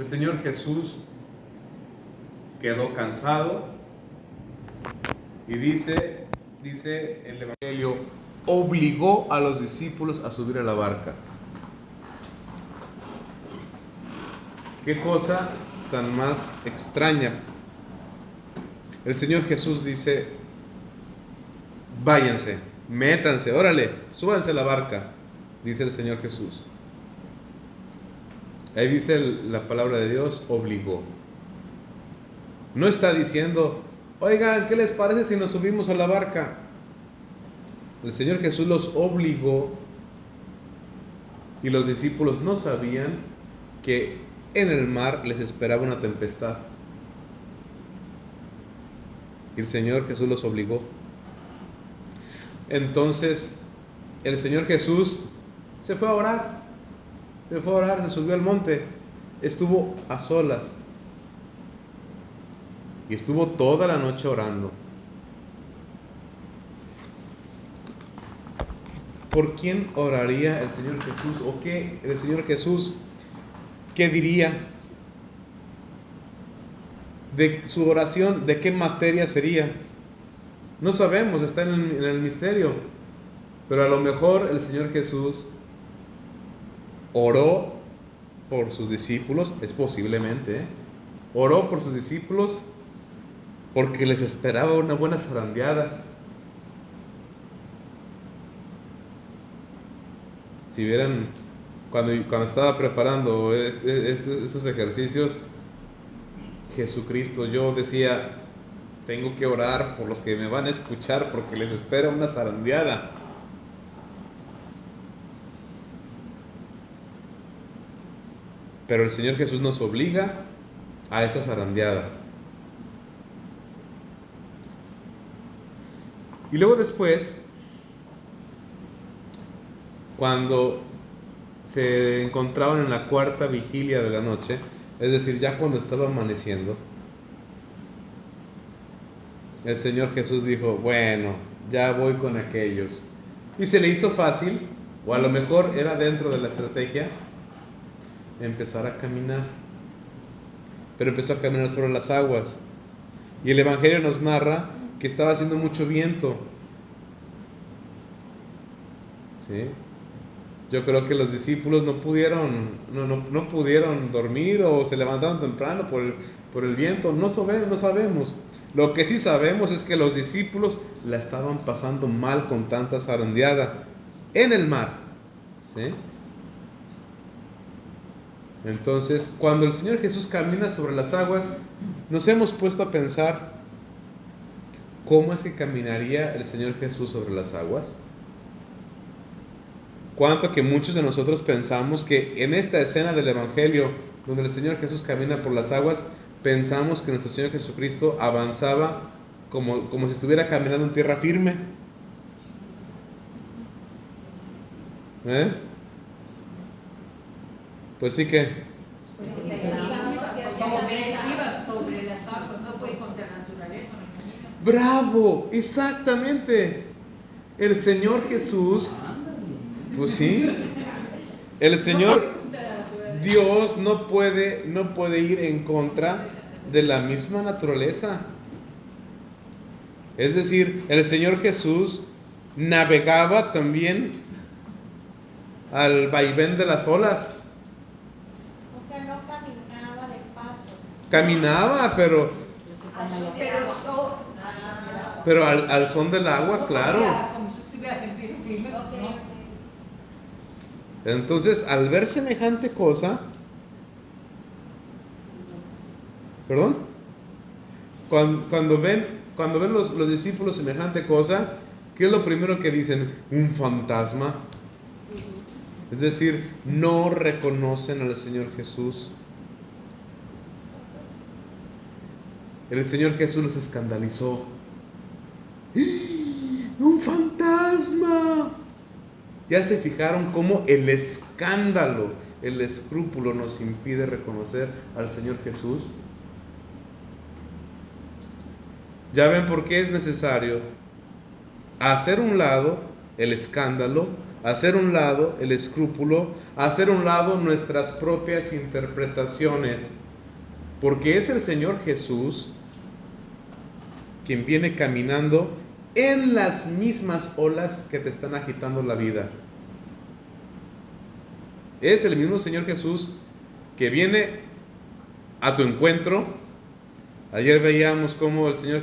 El Señor Jesús quedó cansado y dice el Evangelio, obligó a los discípulos a subir a la barca. Qué cosa tan más extraña. El Señor Jesús dice, váyanse, métanse, órale, súbanse a la barca, dice el Señor Jesús. Ahí dice la palabra de Dios, obligó. No está diciendo, oigan, ¿qué les parece si nos subimos a la barca? El Señor Jesús los obligó y los discípulos no sabían que en el mar les esperaba una tempestad. Y el Señor Jesús los obligó. Entonces, el Señor Jesús se fue a orar. Se subió al monte. Estuvo a solas. Y estuvo toda la noche orando. ¿Por quién oraría el Señor Jesús? ¿O qué el Señor Jesús, qué diría? De su oración, ¿de qué materia sería? No sabemos, está en el misterio. Pero a lo mejor el Señor Jesús oró por sus discípulos, es posiblemente, oró por sus discípulos porque les esperaba una buena zarandeada. Si vieran, cuando estaba preparando estos ejercicios, Jesucristo, yo decía, tengo que orar por los que me van a escuchar porque les espera una zarandeada. Pero el Señor Jesús nos obliga a esa zarandeada. Y luego después, cuando se encontraban en la cuarta vigilia de la noche, es decir, ya cuando estaba amaneciendo, el Señor Jesús dijo, bueno, ya voy con aquellos. Y se le hizo fácil, o a lo mejor era dentro de la estrategia, empezar a caminar. Pero empezó a caminar sobre las aguas. Y el Evangelio nos narra que estaba haciendo mucho viento. ¿Sí? Yo creo que los discípulos no pudieron dormir o se levantaron temprano por el viento. No sabemos. Lo que sí sabemos es que los discípulos la estaban pasando mal con tanta zarandeada en el mar. ¿Sí? Entonces, cuando el Señor Jesús camina sobre las aguas, nos hemos puesto a pensar cómo es que caminaría el Señor Jesús sobre las aguas. Cuánto que muchos de nosotros pensamos que en esta escena del Evangelio, donde el Señor Jesús camina por las aguas, pensamos que nuestro Señor Jesucristo avanzaba como si estuviera caminando en tierra firme. Pues sí que... iba sobre las aguas, no fue contra la naturaleza. ¡Bravo! Exactamente. El Señor Jesús, pues sí, el Señor Dios no puede ir en contra de la misma naturaleza. Es decir, el Señor Jesús navegaba también al vaivén de las olas. O sea, no caminaba de pasos. Caminaba, pero al son del agua, claro. Como si estuvieras en piso firme. Entonces, al ver semejante cosa, ¿perdón? Cuando ven los discípulos semejante cosa, ¿qué es lo primero que dicen? Un fantasma. Es decir, no reconocen al Señor Jesús. El Señor Jesús los escandalizó. ¡Un fantasma! Ya se fijaron cómo el escándalo, el escrúpulo nos impide reconocer al Señor Jesús. Ya ven por qué es necesario hacer un lado el escándalo, hacer un lado el escrúpulo, hacer un lado nuestras propias interpretaciones, porque es el Señor Jesús quien viene caminando en las mismas olas que te están agitando la vida. Es el mismo Señor Jesús que viene a tu encuentro. Ayer veíamos cómo el Señor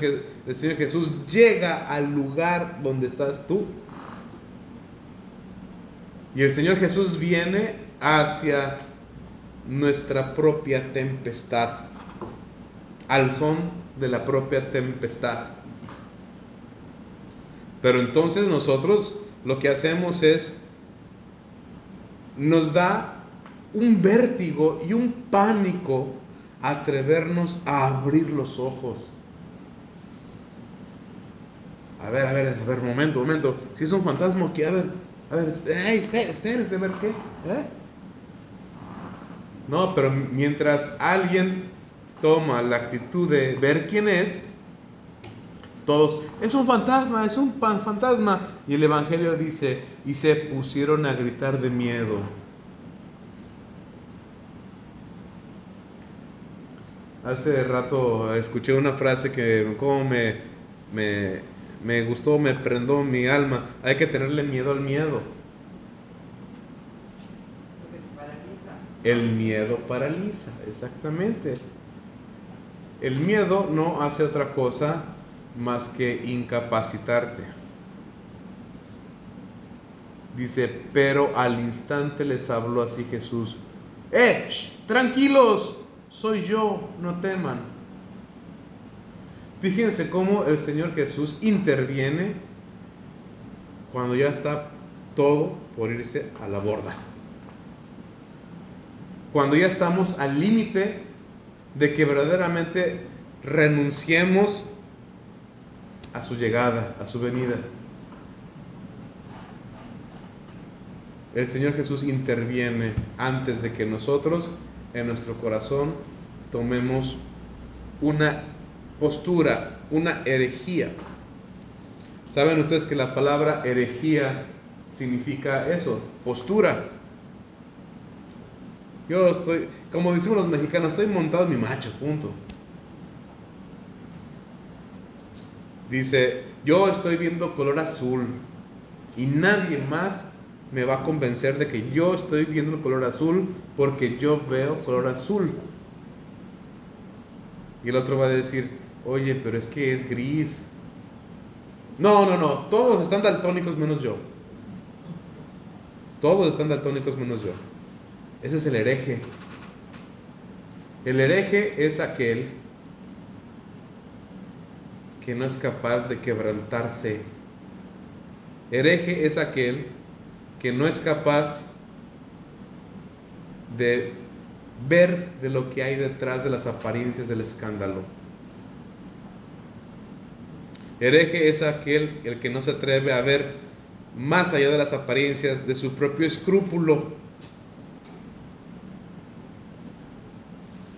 Jesús llega al lugar donde estás tú. Y el Señor Jesús viene hacia nuestra propia tempestad, al son de la propia tempestad. Pero entonces nosotros lo que hacemos es, nos da un vértigo y un pánico atrevernos a abrir los ojos. A ver, momento. Si es un fantasma, ¿qué? A ver, espérense, a ver qué. No, pero mientras alguien toma la actitud de ver quién es, todos, es un fantasma, fantasma. Y el Evangelio dice, y se pusieron a gritar de miedo. Hace rato escuché una frase que como me gustó, me prendó mi alma. Hay que tenerle miedo al miedo. El miedo paraliza, exactamente. El miedo no hace otra cosa más que incapacitarte. Dice, pero al instante les habló así Jesús. Tranquilos, soy yo, no teman. Fíjense cómo el Señor Jesús interviene cuando ya está todo por irse a la borda. Cuando ya estamos al límite de que verdaderamente renunciemos a su llegada, a su venida. El Señor Jesús interviene antes de que nosotros en nuestro corazón tomemos una postura, una herejía. ¿Saben ustedes que la palabra herejía significa eso? Postura. Yo estoy, como decimos los mexicanos, estoy montado en mi macho, punto. Dice, yo estoy viendo color azul y nadie más me va a convencer de que yo estoy viendo el color azul porque yo veo color azul. Y el otro va a decir, oye, pero es que es gris. No, todos están daltónicos menos yo. Todos están daltónicos menos yo. Ese es el hereje. El hereje es aquel que no es capaz de quebrantarse. Hereje es aquel que no es capaz de ver de lo que hay detrás de las apariencias del escándalo. Hereje es aquel el que no se atreve a ver más allá de las apariencias de su propio escrúpulo.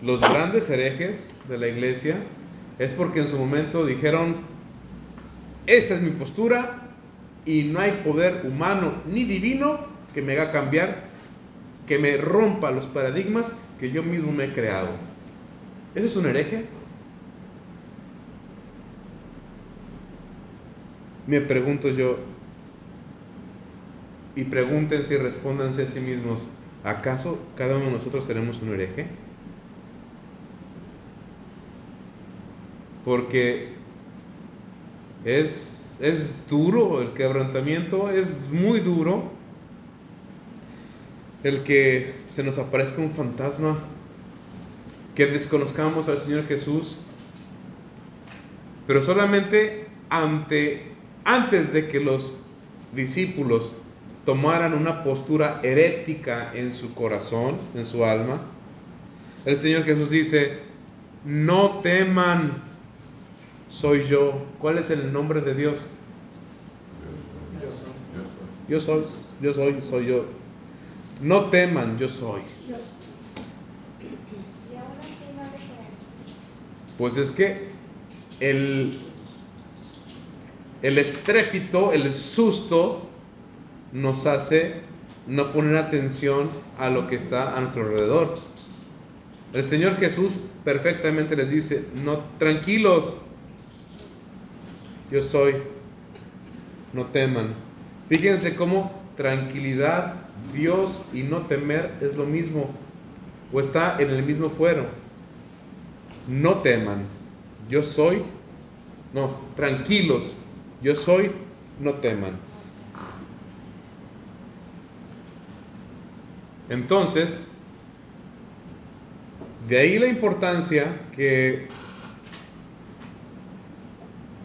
Los grandes herejes de la iglesia es porque en su momento dijeron, esta es mi postura y no hay poder humano ni divino que me haga cambiar, que me rompa los paradigmas que yo mismo me he creado. ¿Ese es un hereje? Me pregunto yo, y pregúntense y respóndanse a sí mismos, ¿acaso cada uno de nosotros seremos un hereje? Porque es duro el quebrantamiento, es muy duro el que se nos aparezca un fantasma, que desconozcamos al Señor Jesús, pero solamente antes de que los discípulos tomaran una postura herética en su corazón, en su alma, el Señor Jesús dice, no teman, soy yo. ¿Cuál es el nombre de Dios? Yo soy yo. No teman, yo soy. Y aún así no le creen. Pues es que el estrépito, el susto nos hace no poner atención a lo que está a nuestro alrededor. El Señor Jesús perfectamente les dice, no, tranquilos, yo soy, no teman. Fíjense cómo tranquilidad, Dios y no temer es lo mismo, o está en el mismo fuero. No teman, yo soy, no, tranquilos, yo soy, no teman. Entonces, de ahí la importancia que,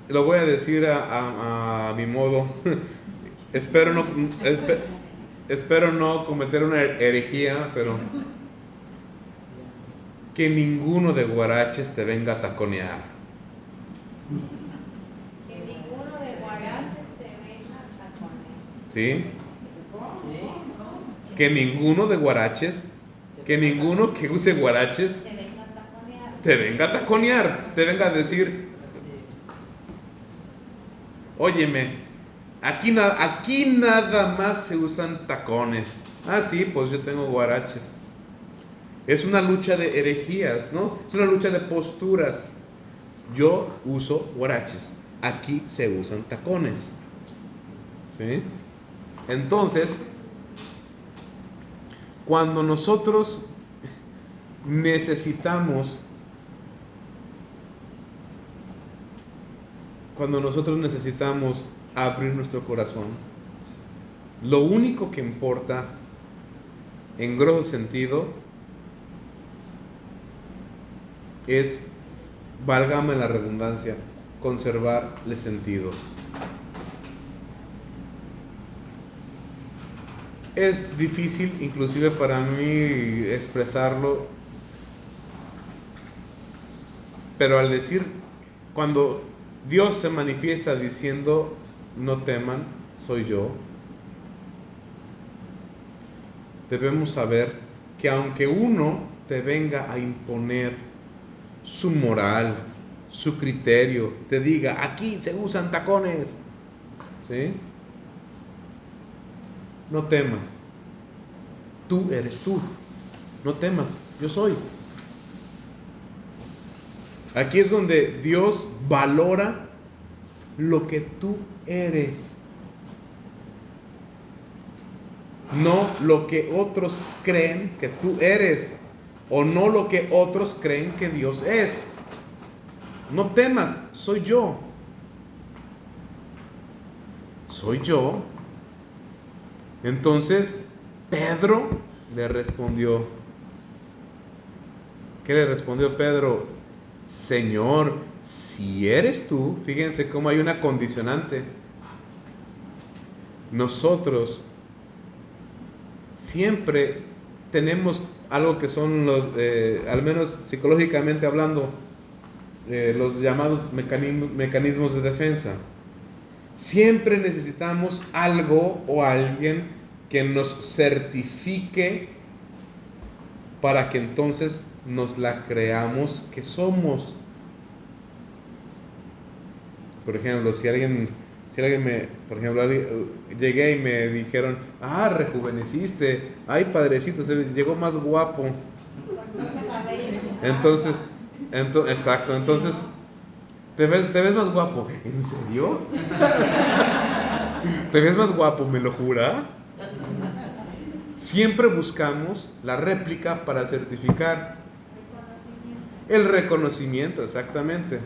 lo voy a decir a mi modo, espero no cometer una herejía, pero que ninguno de guaraches te venga a taconear. Que ninguno de guaraches te venga a taconear. ¿Sí? Que ninguno de guaraches, que ninguno que use guaraches Te venga a taconear. te venga a taconear, te venga a decir, óyeme, aquí nada más se usan tacones. Ah, sí, pues yo tengo guaraches. Es una lucha de herejías, ¿no? Es una lucha de posturas. Yo uso guaraches, aquí se usan tacones. ¿Sí? Entonces, cuando nosotros necesitamos abrir nuestro corazón, lo único que importa, en grosso sentido, es, válgame la redundancia, conservarle sentido. Es difícil, inclusive para mí, expresarlo, pero al decir, cuando Dios se manifiesta diciendo, no teman, soy yo, debemos saber que aunque uno te venga a imponer su moral, su criterio, te diga, aquí se usan tacones, ¿sí? No temas, tú eres tú, no temas, yo soy. Aquí es donde Dios valora lo que tú eres, no lo que otros creen que tú eres, o no lo que otros creen que Dios es. No temas, soy yo. Soy yo. Entonces, Pedro le respondió. ¿Qué le respondió Pedro? Señor, si eres tú, fíjense cómo hay una condicionante. Nosotros siempre tenemos algo que son los, al menos psicológicamente hablando, los llamados mecanismos de defensa. Siempre necesitamos algo o alguien que nos certifique para que entonces nos la creamos que somos. Por ejemplo, si alguien llegué y me dijeron, rejuveneciste, ay padrecito, llegó más guapo. Con todo el cabello. Entonces, exacto, entonces te ves más guapo. ¿En serio? ¿Te ves más guapo? ¿Me lo jura? Siempre buscamos la réplica para certificar. El reconocimiento, exactamente.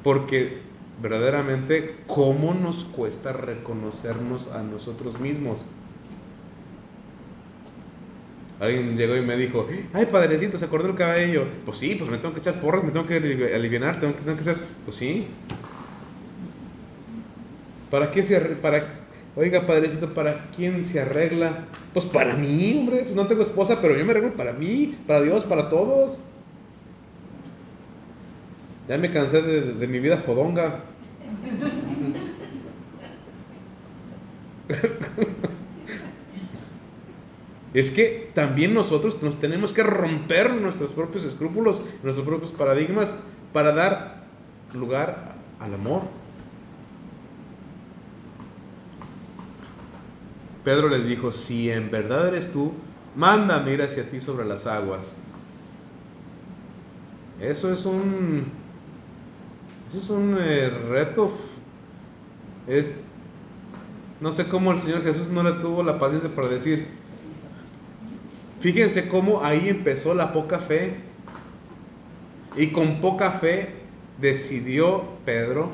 Porque verdaderamente, ¿cómo nos cuesta reconocernos a nosotros mismos? Alguien llegó y me dijo, ay padrecito, se acordó el cabello. Pues sí, pues me tengo que echar porras, me tengo que alivianar, tengo que hacer. Pues sí. Oiga padrecito, ¿para quién se arregla? Pues para mí, hombre, pues no tengo esposa, pero yo me arreglo para mí, para Dios, para todos. Ya me cansé de mi vida fodonga. Es que también nosotros nos tenemos que romper nuestros propios escrúpulos, nuestros propios paradigmas para dar lugar al amor. Pedro les dijo, si en verdad eres tú, mándame ir hacia ti sobre las aguas. Eso es un reto. No sé cómo el Señor Jesús no le tuvo la paciencia para decir. Fíjense cómo ahí empezó la poca fe. Y con poca fe decidió Pedro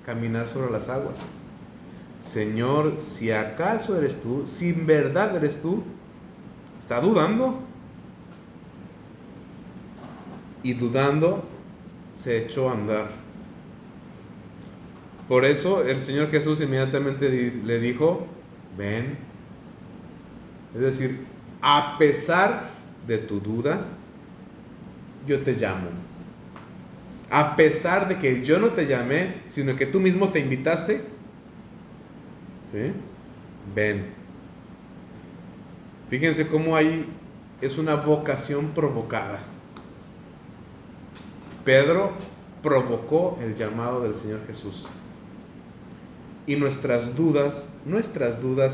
caminar sobre las aguas. Señor, si acaso eres tú, si en verdad eres tú, está dudando. Y dudando, se echó a andar. Por eso el Señor Jesús inmediatamente le dijo, ven. Es decir, a pesar de tu duda, yo te llamo. A pesar de que yo no te llamé, sino que tú mismo te invitaste, ¿sí? Ven. Fíjense cómo ahí es una vocación provocada. Pedro provocó el llamado del Señor Jesús. Y nuestras dudas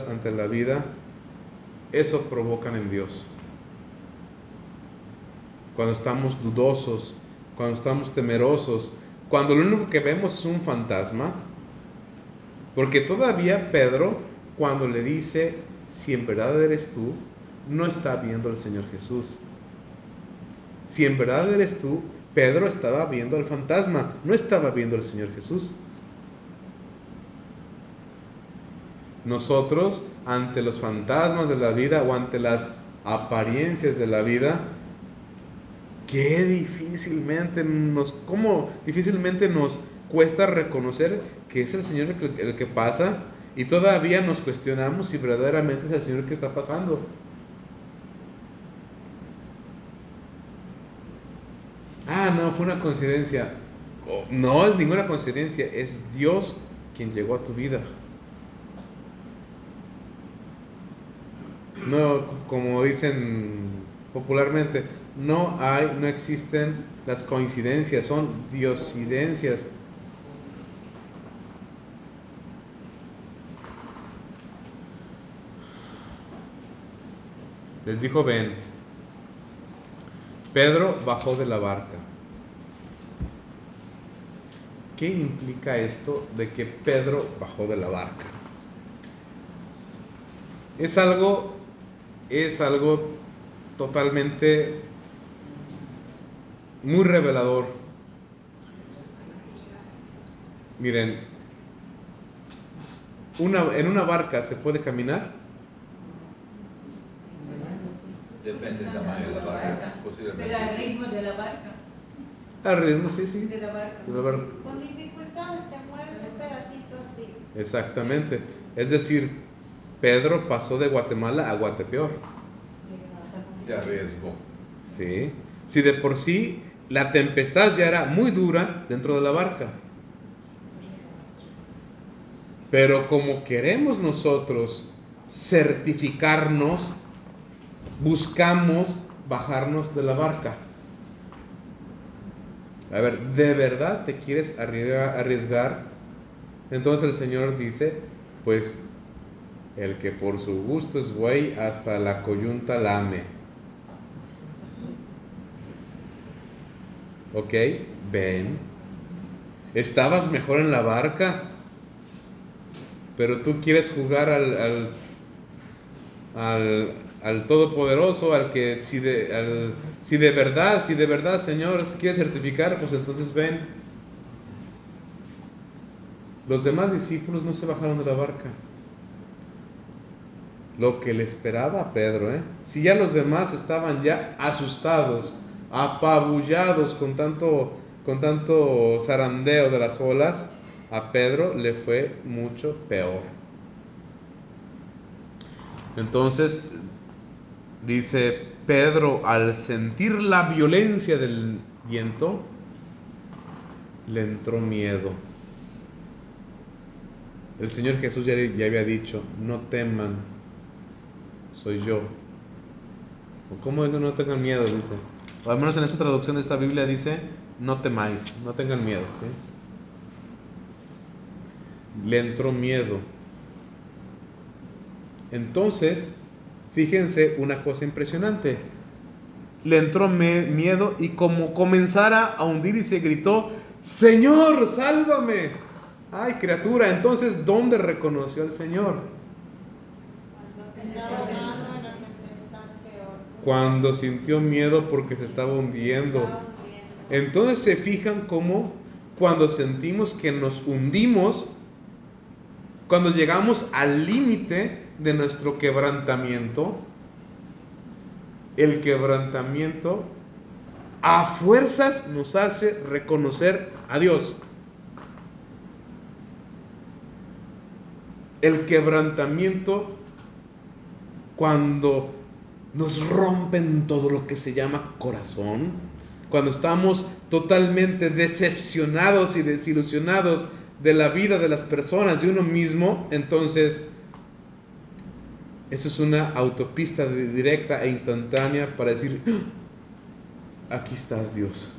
ante la vida, eso provocan en Dios. Cuando estamos dudosos, cuando estamos temerosos, cuando lo único que vemos es un fantasma. Porque todavía Pedro, cuando le dice, si en verdad eres tú, no está viendo al Señor Jesús. Si en verdad eres tú, Pedro estaba viendo al fantasma, no estaba viendo al Señor Jesús. Nosotros, ante los fantasmas de la vida o ante las apariencias de la vida, difícilmente nos cuesta reconocer que es el Señor el que pasa, y todavía nos cuestionamos si verdaderamente es el Señor que está pasando. No, fue una coincidencia. No es ninguna coincidencia, es Dios quien llegó a tu vida. No, como dicen popularmente, no existen las coincidencias, son diosidencias. Les dijo, ven. Pedro bajó de la barca. ¿Qué implica esto de que Pedro bajó de la barca? Es algo totalmente muy revelador. Miren, en una barca se puede caminar. Depende del tamaño de la barca, posiblemente. Pero al ritmo de la barca. Al ritmo, sí. De la barca. Con dificultades te mueves un pedacito así. Exactamente. Es decir, Pedro pasó de Guatemala a Guatepeor. Se arriesgó. Sí. Si de por sí la tempestad ya era muy dura dentro de la barca. Pero como queremos nosotros certificarnos, buscamos bajarnos de la barca. A ver, ¿de verdad te quieres arriesgar? Entonces el Señor dice, pues el que por su gusto es buey, hasta la coyunta lame. Ok, ven. Estabas mejor en la barca, pero tú quieres jugar al Todopoderoso, al que si de verdad, Señor, si quieres certificar, pues entonces ven. Los demás discípulos no se bajaron de la barca. Lo que le esperaba a Pedro, si ya los demás estaban ya asustados, apabullados con tanto zarandeo de las olas, a Pedro le fue mucho peor. Entonces dice Pedro, al sentir la violencia del viento, le entró miedo. El Señor Jesús ya había dicho, no teman, soy yo. ¿Cómo es? No tengan miedo, dice. O al menos en esta traducción de esta Biblia dice, no temáis, no tengan miedo, ¿sí? Le entró miedo. Entonces, fíjense una cosa impresionante. Le entró miedo y como comenzara a hundirse gritó, Señor, sálvame. Ay, criatura, entonces, ¿dónde reconoció al Señor? Cuando se estaba ahogando en la tempestad peor. Cuando sintió miedo porque se estaba hundiendo. Estaba hundiendo. Entonces se fijan cómo cuando sentimos que nos hundimos, cuando llegamos al límite de nuestro quebrantamiento, el quebrantamiento a fuerzas nos hace reconocer a Dios. El quebrantamiento, cuando nos rompen todo lo que se llama corazón, cuando estamos totalmente decepcionados y desilusionados de la vida de las personas, de uno mismo, entonces eso es una autopista directa e instantánea para decir, aquí estás, Dios.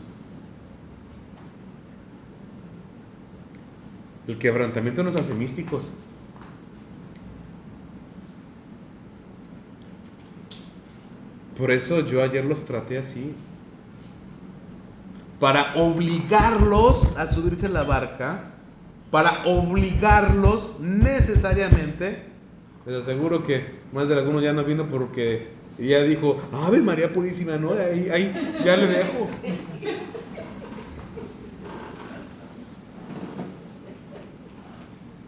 El quebrantamiento nos hace místicos. Por eso yo ayer los traté así. Para obligarlos a subirse a la barca, para obligarlos necesariamente. Les aseguro que más de alguno ya no vino porque ya dijo, Ave María Purísima, ¿no? Ahí ya le dejo.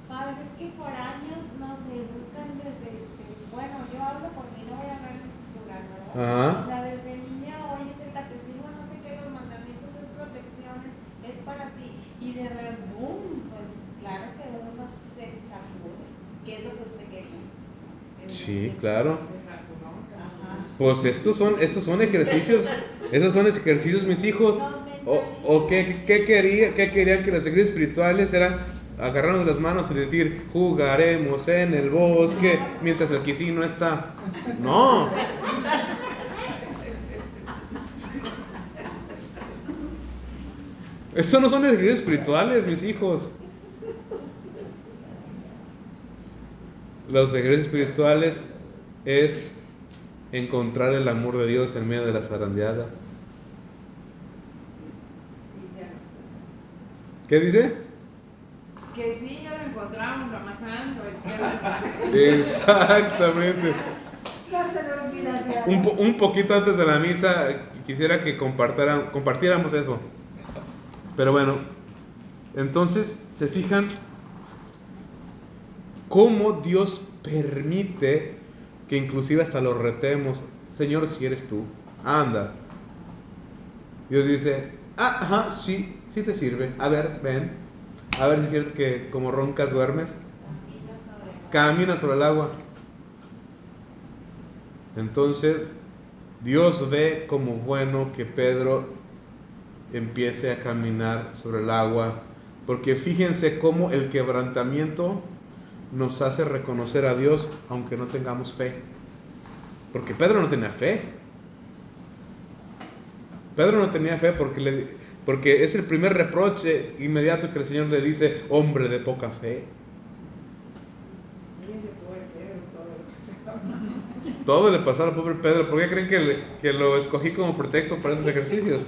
Padre, es que por años nos educan bueno, yo hablo por mí, no voy a hablar en plural, ¿verdad? Ajá. O sea, desde niña oyes el catecismo, no sé qué, los mandamientos es protecciones, es para ti. Y de repente, pues claro que uno se sacude. ¿Qué es lo que usted quería? Sí, claro. Ajá. Pues estos son ejercicios, mis hijos. ¿O qué querían que los ejercicios espirituales eran? Agarrarnos las manos y decir, jugaremos en el bosque, mientras el que sí no está. No. Estos no son ejercicios espirituales, mis hijos. Los ejercicios espirituales es encontrar el amor de Dios en medio de la zarandeada. ¿Qué dice? Que sí, ya lo encontramos amasando. Exactamente. No se lo olvida. Un poquito antes de la misa quisiera que compartiéramos eso. Pero bueno, entonces se fijan cómo Dios permite que inclusive hasta lo retemos. Señor, si eres tú, anda. Dios dice, ajá, sí te sirve. A ver, ven. A ver si es cierto que como roncas duermes. Camina sobre el agua. Entonces, Dios ve como bueno que Pedro empiece a caminar sobre el agua. Porque fíjense cómo el quebrantamiento nos hace reconocer a Dios aunque no tengamos fe. Porque Pedro no tenía fe. Pedro no tenía fe porque es el primer reproche inmediato que el Señor le dice, hombre de poca fe. Todo le pasó al pobre Pedro. ¿Por qué creen que lo escogí como pretexto para esos ejercicios?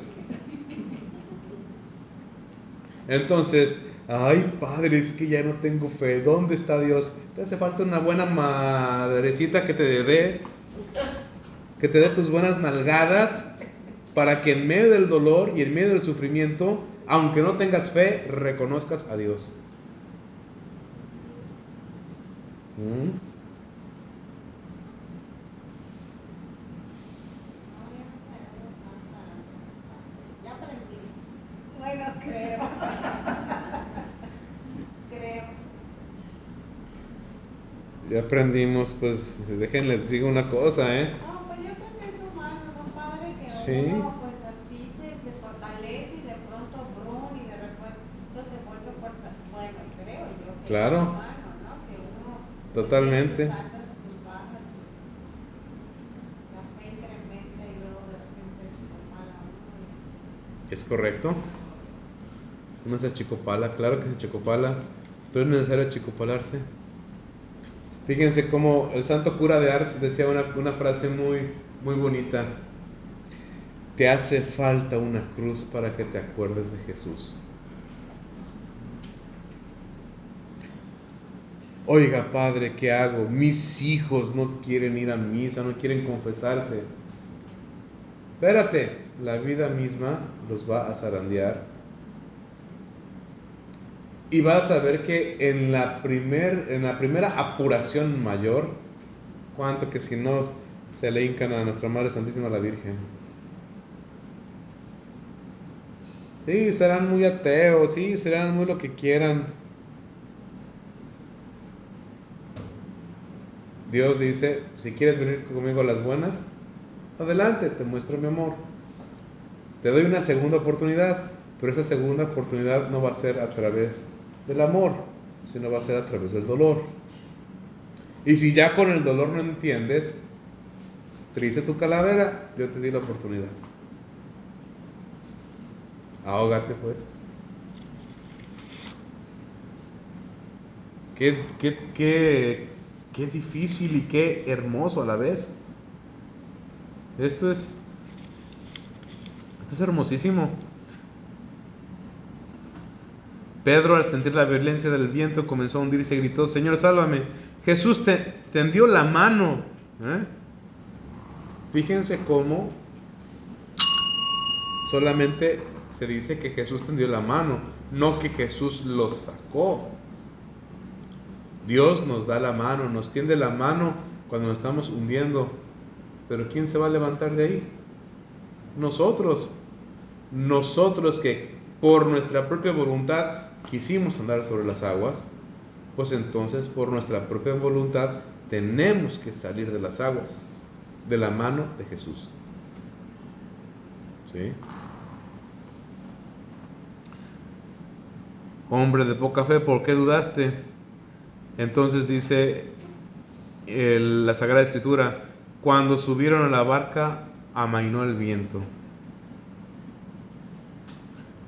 Entonces, ay, Padre, es que ya no tengo fe. ¿Dónde está Dios? Te hace falta una buena madrecita que te dé tus buenas nalgadas para que en medio del dolor y en medio del sufrimiento, aunque no tengas fe, reconozcas a Dios. Ya aprendimos. Bueno, creo. Ya aprendimos, pues déjenles digo una cosa, No, pues yo creo que es humano, ¿no, Padre? Que Sí. uno pues así se fortalece y de pronto brum y de repente se vuelve fuerte. Bueno, creo yo que Claro. es humano, ¿no? Que uno Totalmente. tiene sus altas y sus bajas y la fe incrementa y luego de repente se achicopala uno. Es correcto. Uno se achicopala, claro que se achicopala, pero es necesario achicopalarse. Fíjense cómo el santo cura de Ars decía una frase muy, muy bonita. Te hace falta una cruz para que te acuerdes de Jesús. Oiga, padre, ¿qué hago? Mis hijos no quieren ir a misa, no quieren confesarse. Espérate, la vida misma los va a zarandear. Y vas a ver que en la primera apuración mayor, cuánto que si no se le hincan a nuestra Madre Santísima la Virgen. Sí, serán muy ateos, sí, serán muy lo que quieran. Dios dice, si quieres venir conmigo a las buenas, adelante, te muestro mi amor. Te doy una segunda oportunidad, pero esta segunda oportunidad no va a ser a través del amor, sino va a ser a través del dolor. Y si ya con el dolor no entiendes, triste tu calavera, yo te di la oportunidad. Ahógate pues. Qué difícil y qué hermoso a la vez. Esto es hermosísimo. Pedro, al sentir la violencia del viento, comenzó a hundirse y gritó: Señor, sálvame. Jesús te tendió la mano. Fíjense cómo solamente se dice que Jesús tendió la mano, no que Jesús los sacó. Dios nos da la mano, nos tiende la mano cuando nos estamos hundiendo. Pero ¿quién se va a levantar de ahí? Nosotros. Nosotros que por nuestra propia voluntad quisimos andar sobre las aguas, pues entonces por nuestra propia voluntad tenemos que salir de las aguas, de la mano de Jesús. ¿Sí? Hombre de poca fe, ¿por qué dudaste? Entonces dice la Sagrada Escritura: cuando subieron a la barca, amainó el viento.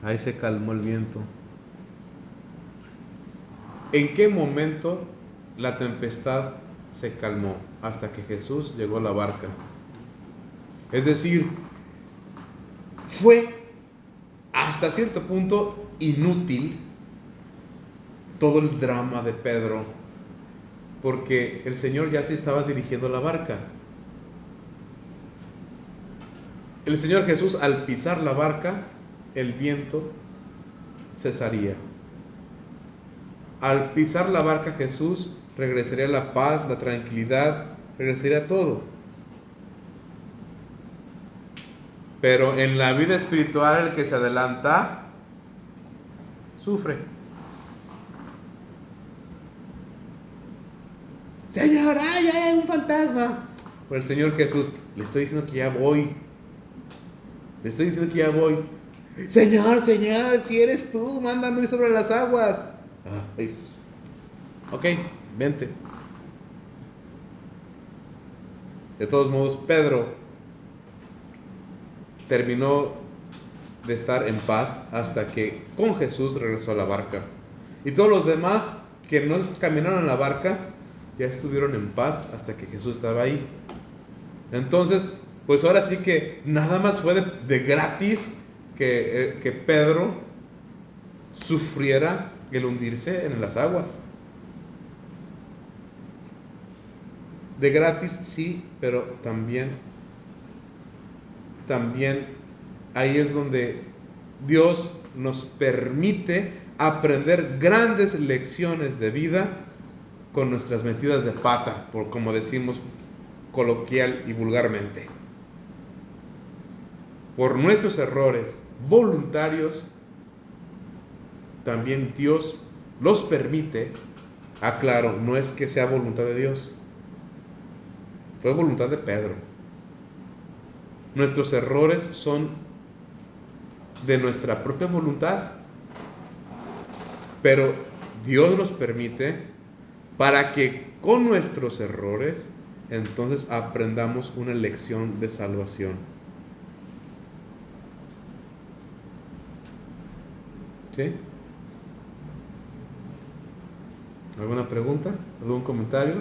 Ahí se calmó el viento. ¿En qué momento la tempestad se calmó? Hasta que Jesús llegó a la barca. Es decir, fue hasta cierto punto inútil todo el drama de Pedro, porque el Señor ya se estaba dirigiendo la barca. El Señor Jesús, al pisar la barca, el viento cesaría. Al pisar la barca, Jesús regresaría la paz, la tranquilidad, regresaría todo. Pero en la vida espiritual, el que se adelanta sufre. Señor, ¡ay, hay un fantasma! Pero el Señor Jesús: le estoy diciendo que ya voy. Le estoy diciendo que ya voy. Señor, si eres tú, mándame sobre las aguas. Ok, vente. De todos modos, Pedro terminó de estar en paz hasta que con Jesús regresó a la barca. Y todos los demás que no caminaron en la barca ya estuvieron en paz hasta que Jesús estaba ahí. Entonces, pues ahora sí que nada más fue de gratis que Pedro sufriera el hundirse en las aguas. De gratis sí, pero también ahí es donde Dios nos permite aprender grandes lecciones de vida con nuestras metidas de pata, por como decimos coloquial y vulgarmente. Por nuestros errores voluntarios, también Dios los permite. Aclaro, no es que sea voluntad de Dios, fue voluntad de Pedro. Nuestros errores son de nuestra propia voluntad, pero Dios los permite para que con nuestros errores entonces aprendamos una lección de salvación. ¿Sí? ¿Alguna pregunta? ¿Algún comentario?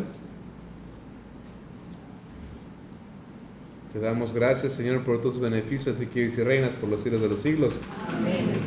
Te damos gracias, Señor, por tus beneficios, a ti que vives y reinas por los siglos de los siglos. Amén.